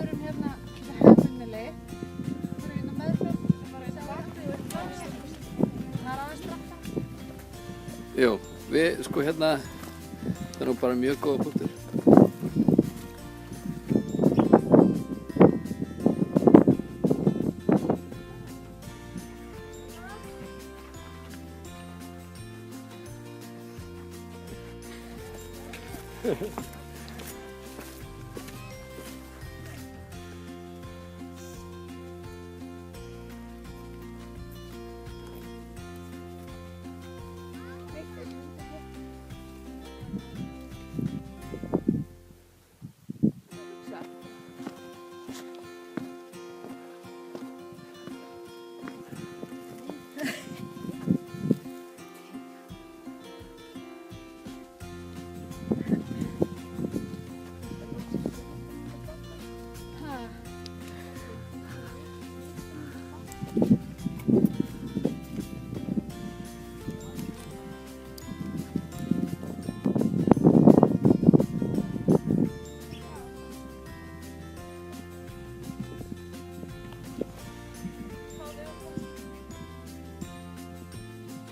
förum hérna hefðinni förum hérna meðfram bara í vatnið og upp það er aðeins drakta. Jú, við sko hérna, það er nú bara mjög góða punktur.